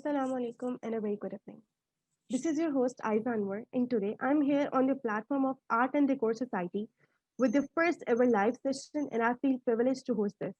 Assalamu alaikum and a very good evening. This is your host Aiza Anwar, and today I'm here on the platform of Art and Decor Society with the first ever live session, and I feel privileged to host this.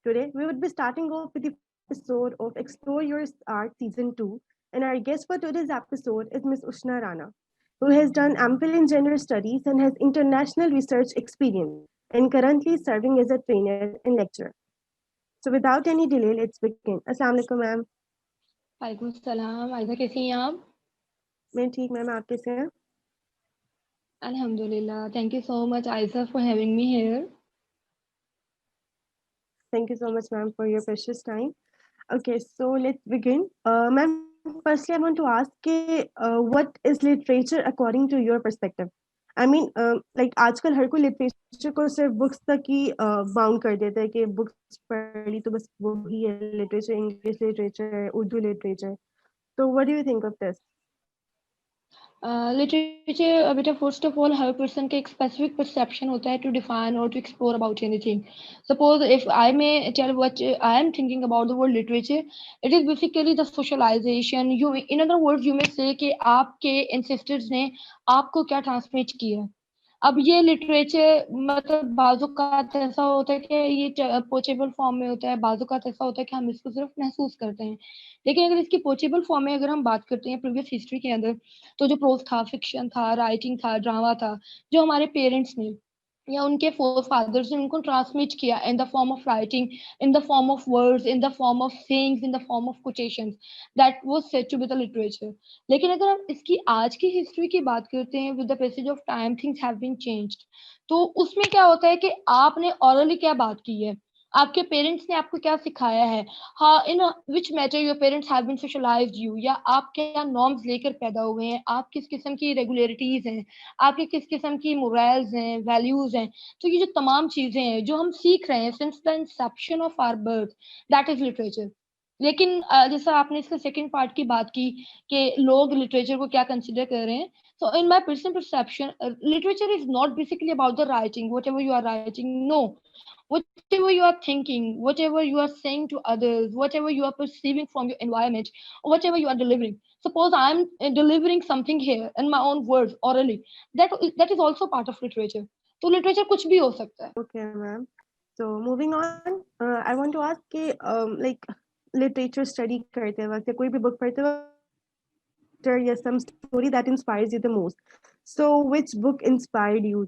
Today we would be starting off with the first episode of Explore Your Art Season 2, and our guest for today's episode is Miss Ushna Rana, who has done MPhil in Gender Studies and has international research experience, and currently serving as a trainer and lecturer. So without any delay, let's begin. Assalamu alaikum, ma'am. वालेकुम सलाम आयजा कैसी हैं आप? मैं ठीक ma'am आप कैसे हैं? अल्हम्दुलिल्लाह. Thank you so much Aiza for having me here. Thank you so much, ma'am, for your precious time. Okay, so let's begin. Ma'am, firstly, I want to ask what is literature according to your perspective? I mean, like आजकल हर कोई literature को सिर्फ books तक ही bound कर देता है कि books पढ़ ली तो बस वही है literature, English literature, Urdu literature. तो what do you think of this? Literature बेटा first of all हर person का एक specific perception होता है to define or to explore about anything. Suppose if I may tell what I am thinking about the word literature, it is basically the socialization. You in other words you may say कि आपके ancestors ने आपको क्या transmit किया. अब ये literature मतलब बाज़-औक़ात ऐसा होता है कि ये पोर्टेबल फॉर्म में होता है, बाज़-औक़ात ऐसा होता है कि हम इसको सिर्फ़ महसूस करते हैं। लेकिन अगर इसकी पोर्टेबल फॉर्म में अगर हम बात करते हैं प्रीवियस हिस्ट्री के अंदर, तो जो प्रोज़ था, फ़िक्शन था, राइटिंग था, ड्रामा था, जो हमारे पेरेंट्स ने या उनके फ़ोरफ़ादर्स ने उनको ट्रांसमिट किया in the form of writing, in the form of words, in the form of sayings, in the form of quotations, that was said to be the literature. लेकिन अगर हम इसकी आज की हिस्ट्री की बात करते हैं with the passage of time things have been changed, तो उसमें क्या होता है कि आपने ओरली क्या बात की है, आपके पेरेंट्स ने आपको क्या सिखाया है, हाँ in which matter your parents have been socialised you, या आप क्या नॉर्म्स लेकर पैदा हुए हैं, आप किस किस्म की रेगुलरिटीज हैं, आपके किस किस्म की मोरल्स हैं, वैल्यूज हैं। तो ये जो तमाम चीजें हैं जो हम सीख रहे हैं since the inception of our birth, that is literature. लेकिन जैसा आपने इसका सेकंड पार्ट की बात की कि लोग लिटरेचर को क्या कंसिडर कर रहे हैं, so in my personal perception, literature is not basically about the writing, whatever you are writing. No, whatever you are thinking, whatever you are saying to others, whatever you are perceiving from your environment, or whatever you are delivering. Suppose I'm delivering something here in my own words orally. That is also part of literature. तो literature कुछ भी हो सकता है. Okay, ma'am. So moving on, I want to ask कि like literature study करते वक्त या कोई भी book पढ़ते वक्त character या some story that inspires you the most. So which book inspired you?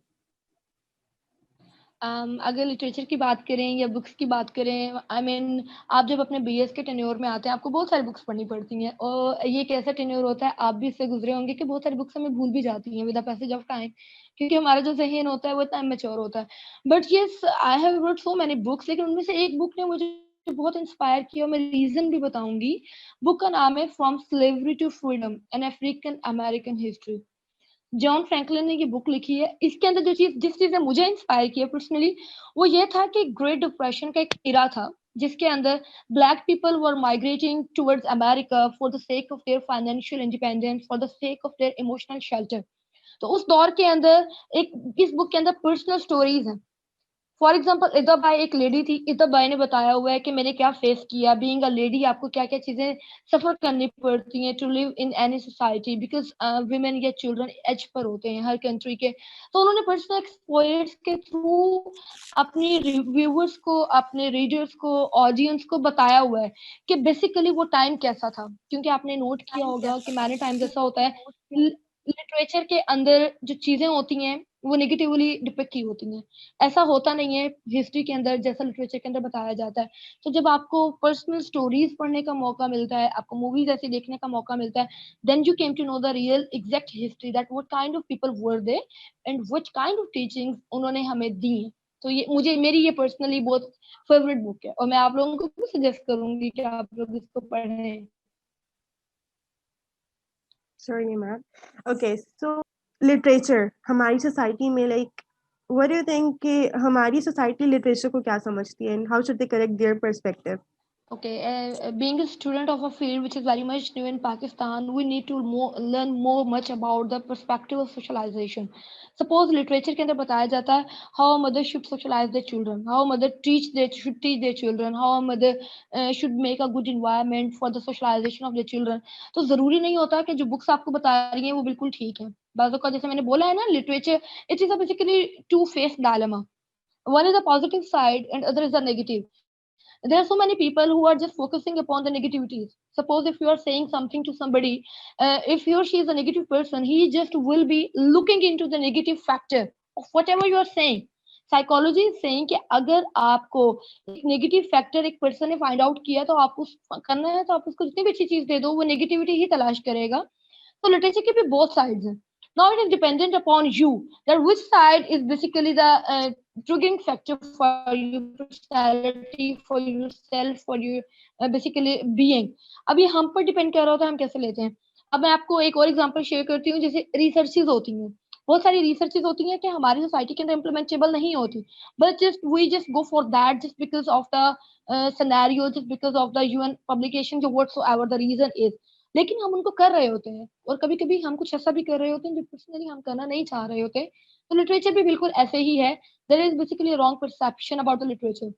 अगर लिटरेचर की बात करें या बुक्स की बात करें, आई मीन आप जब अपने बीएस के टेन्योर में आते हैं आपको बहुत सारी बुक्स पढ़नी पड़ती हैं, और ये एक ऐसा टेन्योर होता है, आप भी इससे गुजरे होंगे कि बहुत सारी बुक्स हमें भूल भी जाती हैं with the passage of time, क्योंकि हमारा जो ज़हन होता है वो इतना मैच्योर होता है। But yes, I have read so many books, लेकिन उनमें से एक बुक ने मुझे बहुत इंस्पायर किया और मैं रीज़न भी बताऊँगी। बुक का नाम है from slavery to freedom an African American history. John Franklin ने ये बुक लिखी है। इसके अंदर जिस चीज़ ने मुझे इंस्पायर किया पर्सनली, वो ये था कि ग्रेट डिप्रेशन का एक इरा था, जिसके अंदर black people were migrating towards America for the sake of their financial independence, for the sake of their emotional shelter. तो उस दौर के अंदर एक इस बुक के अंदर पर्सनल स्टोरीज हैं। फॉर एग्जाम्पल इदा बाई एक लेडी थी, इदा बाई ने बताया हुआ है कि मैंने क्या फेस किया बीइंग अ लेडी, आपको क्या क्या चीजें सफर करनी पड़ती हैं to live in any society, because women या चिल्ड्रन एज पर होते हैं हर कंट्री के। तो उन्होंने पर्सनल एक्सपीरियंस के थ्रू अपनी रिव्यूअर्स को, अपने रीडर्स को, ऑडियंस को बताया हुआ है कि बेसिकली वो टाइम कैसा था। क्योंकि आपने नोट किया होगा कि मैंने टाइम जैसा होता है, लिटरेचर के अंदर जो चीजें होती हैं वो नेगेटिवली डिपिक्ट की होती हैं। ऐसा होता नहीं है हिस्ट्री के अंदर जैसा लिटरेचर के अंदर बताया जाता है। तो जब आपको पर्सनल स्टोरीज पढ़ने का मौका मिलता है, आपको मूवीज ऐसे देखने का मौका मिलता है, then you came to know the real exact history that what kind of people were they and which kind of teachings उन्होंने हमें दी हैं। तो ये मेरी ये पर्सनली बहुत फेवरेट बुक है और मैं आप लोगों को भी सजेस्ट करूंगी कि आप लोग इसको पढ़ें। Sorry, ma'am. Okay, so literature हमारी society में like what do you think कि हमारी society literature को क्या समझती है and how should they correct their perspective? Okay, being a student of a field which is very much new in Pakistan, we need to learn more much about the perspective of socialization. Suppose literature के अंदर बताया जाता है how a mother should socialize their children, how a mother should teach their children, how a mother should make a good environment for the socialization of their children. तो जरूरी नहीं होता कि जो बुक्स आपको बता रही हैं वो बिल्कुल ठीक है. बाज़ का जैसे मैंने बोला है ना, literature it is a basically to face dilemma. One is a positive side and other is a negative. There are so many people who are just focusing upon the negativities. Suppose if you are saying something to somebody, if he or she is a negative person, he just will be looking into the negative factor of whatever you are saying. Psychology is saying कि अगर आपको एक negative factor एक person ने find out किया तो आप उस करना है तो आप उसको जितनी भी अच्छी चीज दे दो वो नेगेटिविटी ही तलाश करेगा. So literature can be both sides. Now it is dependent upon you that which side is basically the triggering factor for your personality, for yourself, for your basically being. अब ये हम पर डिपेंड कर रहा होता है हम कैसे लेते हैं. अब मैं आपको एक और एग्जांपल शेयर करती हूँ. जैसे रिसर्चेज होती हैं, बहुत सारी रिसर्चेज होती हैं कि हमारी सोसाइटी के अंदर इम्प्लीमेंटेबल नहीं होती, but just we just go for that just because of the scenario, just because of the UN publication, जो व्हाटसोएवर द रीजन इज. लेकिन हम उनको कर रहे होते हैं और कभी-कभी हम कुछ ऐसा भी कर रहे होते हैं जो पर्सनली हम करना नहीं चाह रहे होते. तो लिटरेचर भी बिल्कुल ऐसे ही है. There is basically a wrong perception about the literature.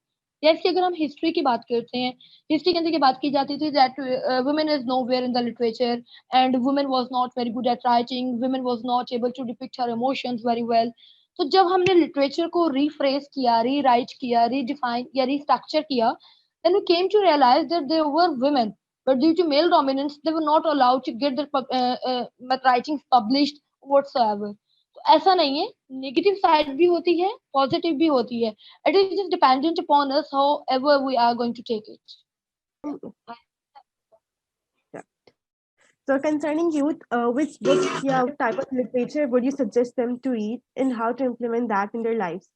जैसे अगर हम हिस्ट्री की बात करते हैं, हिस्ट्री के अंदर ये बात की जाती थी that women is nowhere in the literature and women was not very good at writing, women was not able to depict her emotions very well. तो जब हमने लिटरेचर को रीफ्रेज़ किया, रीराइट किया, रीडिफाइन या रीस्ट्रक्चर किया, then we came to realize that there were women, but due to male dominance, they were not allowed to get their writings published whatsoever. तो ऐसा नहीं है, नेगेटिव साइड भी होती है, पॉजिटिव भी होती है. It is just dependent upon us however we are going to take it. Yeah. So concerning youth, which books, yeah, what type of literature would you suggest them to read and how to implement that in their lives?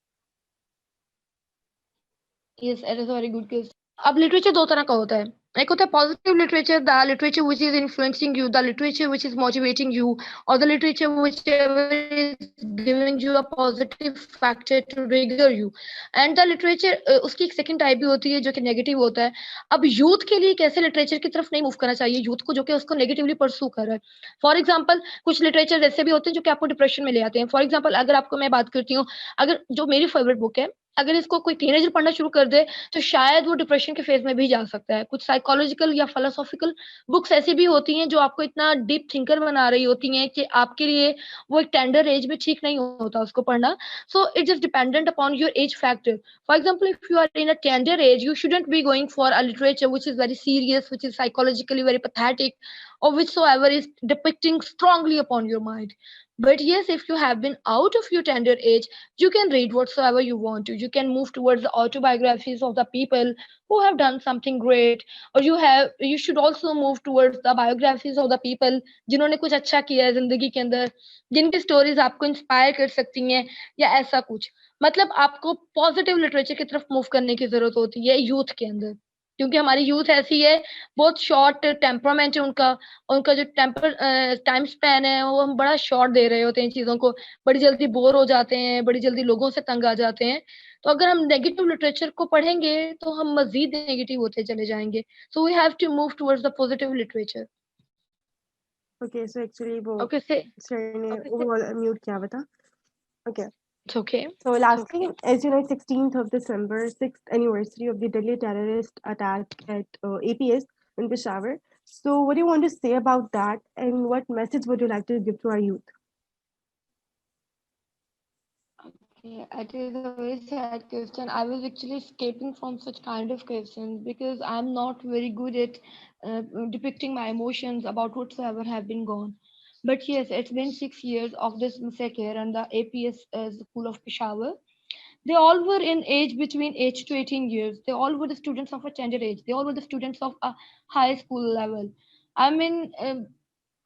Yes, it is a very good question. अब literature दो तरह का होता है. एक होता है positive literature, the literature which is influencing you, the literature which is motivating you, और the literature which is giving you a positive factor to trigger you. And the literature उसकी एक सेकंड टाइप भी होती है जो कि negative होता है. अब यूथ के लिए कैसे लिटरेचर की तरफ नहीं मूव करना चाहिए यूथ को जो कि उसको नेगेटिवली परसू कर रहा है. फॉर एग्जाम्पल कुछ लिटरेचर ऐसे भी होते हैं जो कि आपको डिप्रेशन में ले आते हैं. फॉर एग्जाम्पल अगर आपको मैं बात करती हूँ, अगर जो मेरी फेवरेट बुक है, अगर इसको कोई टीनेजर पढ़ना शुरू कर दे तो शायद वो डिप्रेशन के फेज में भी जा सकता है. कुछ साइकोलॉजिकल या फिलोसॉफिकल बुक्स ऐसी भी होती हैं जो आपको इतना डीप थिंकर बना रही होती हैं कि आपके लिए वो एक टेंडर एज में ठीक नहीं होता उसको पढ़ना. So it just dependent upon your age factor. For example if you are in a tender age you shouldn't be going for a literature which is very serious, which is psychologically very pathetic, or whichsoever is depicting strongly upon your mind. But yes, if you have been out of your tender age, you can read whatsoever you want to. You can move towards the autobiographies of the people who have done something great, or you should also move towards the biographies of the people जिन्होंने कुछ अच्छा किया है जिंदगी के अंदर, जिनकी stories आपको इंस्पायर कर सकती हैं या ऐसा कुछ. मतलब आपको पॉजिटिव लिटरेचर की तरफ मूव करने की जरूरत होती है यूथ के अंदर, क्योंकि हमारी यूथ ऐसी है, बहुत शॉर्ट टेम्परामेंट है उनका. उनका जो टाइम स्पैन है वो हम बड़ा शॉर्ट दे रहे होते हैं चीज़ों को, बड़ी जल्दी बोर हो जाते हैं, बड़ी जल्दी लोगों से तंग आ जाते हैं. तो अगर हम नेगेटिव लिटरेचर को पढ़ेंगे तो हम मज़ीद नेगेटिव होते चले जाएँगे. So we have to move towards the positive literature. Okay, so actually वो ओके से sir ने overall mute किया बता. Okay. It's okay. So lastly, as you know, 16th of December, 6th anniversary of the Delhi terrorist attack at APS in Peshawar. So what do you want to say about that and what message would you like to give to our youth? Yeah, it is a very sad question. I was actually escaping from such kind of questions because I'm not very good at depicting my emotions about whatsoever have been gone. But yes, it's been 6 years of this massacre and the APS school of Peshawar. They all were in age between 8 to 18 years. They all were the students of a tender age. They all were the students of a high school level. I mean,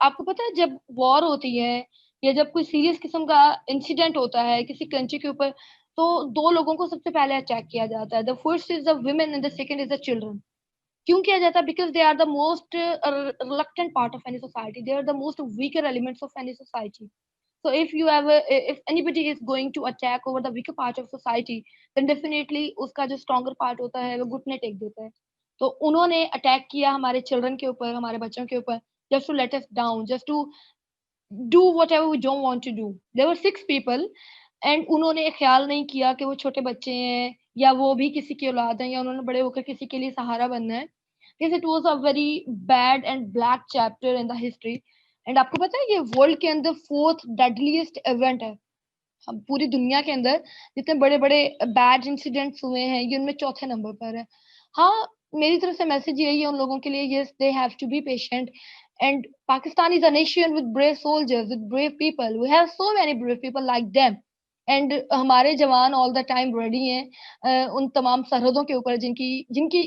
आपको पता है जब war होती है या जब कोई serious किस्म का इंसिडेंट होता है किसी कंट्री के ऊपर, तो दो लोगों को सबसे पहले अटैक किया जाता है. The first is the women and the second is the children. क्यों किया जाता है? Because they are the most reluctant part of any society. They are the most weaker elements of any society. So if anybody is going to attack over the weaker part of society, then definitely उसका जो stronger part होता है वो घुटने take देता है. तो उन्होंने अटैक किया हमारे चिल्ड्रन के ऊपर, हमारे बच्चों के ऊपर, just to let us down, just to do whatever we don't want to do. There were 6 people एंड उन्होंने ख्याल नहीं किया कि वो छोटे बच्चे हैं या वो भी किसी की औलाद हैं या उन्होंने बड़े होकर किसी के लिए सहारा बनना है। Yes, it was a very bad and black chapter in the history. And आपको पता है ये वर्ल्ड के अंदर 4th डेडलीस्ट इवेंट है। हम पूरी दुनिया के अंदर जितने बड़े-बड़े बैड इंसिडेंट्स हुए हैं, ये उनमें चौथे नंबर पर है। हाँ, मेरी तरफ से मैसेज यही है उन लोगों के लिए, yes they have to be patient and Pakistan is a nation with brave soldiers, with brave people. We have so many brave people like them and हमारे जवान ऑल द टाइम रेडी हैं उन तमाम सरहदों के ऊपर जिनकी जिनकी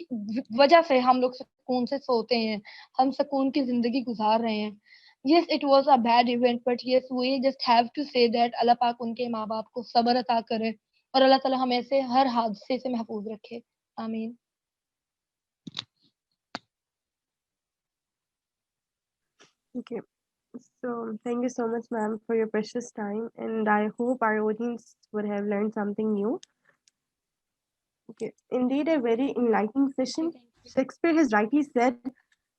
वजह से हम लोग सुकून से सोते हैं, हम सुकून की ज़िंदगी गुज़ार रहे हैं। Yes, it was a bad event, but yes, we just have to say that अल्लाह पाक उनके माँ-बाप को सब्र अता करे और अल्लाह ताला हमें से हर हादसे से महफूज रखे। आमीन। Okay. So thank you so much, ma'am, for your precious time, and I hope our audience would have learned something new. Okay, indeed, a very enlightening session. Shakespeare has rightly said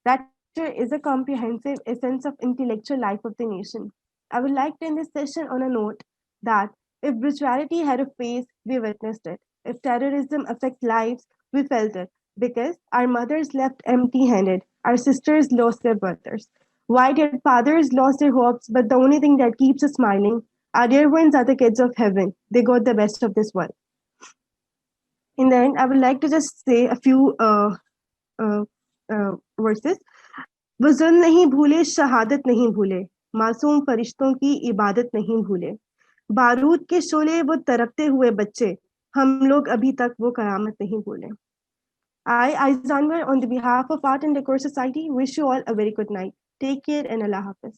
that literature is a comprehensive essence of intellectual life of the nation. I would like to end this session on a note that if brutality had a face, we witnessed it. If terrorism affected lives, we felt it. Because our mothers left empty handed, our sisters lost their brothers. Why did fathers lost their hopes? But the only thing that keeps us smiling, our dear ones are the kids of heaven. They got the best of this world. In the end, I would like to just say a few uh, verses. वो जुल्म नहीं भूले, शहादत नहीं भूले, मासूम फरिश्तों की इबादत नहीं भूले, बारूद के शोले वो तरपते हुए बच्चे, हम लोग अभी तक वो कयामत नहीं भूले. I, Aizanwar, on the behalf of Art and Decor Society, wish you all a very good night. Take care and Allah Hafiz.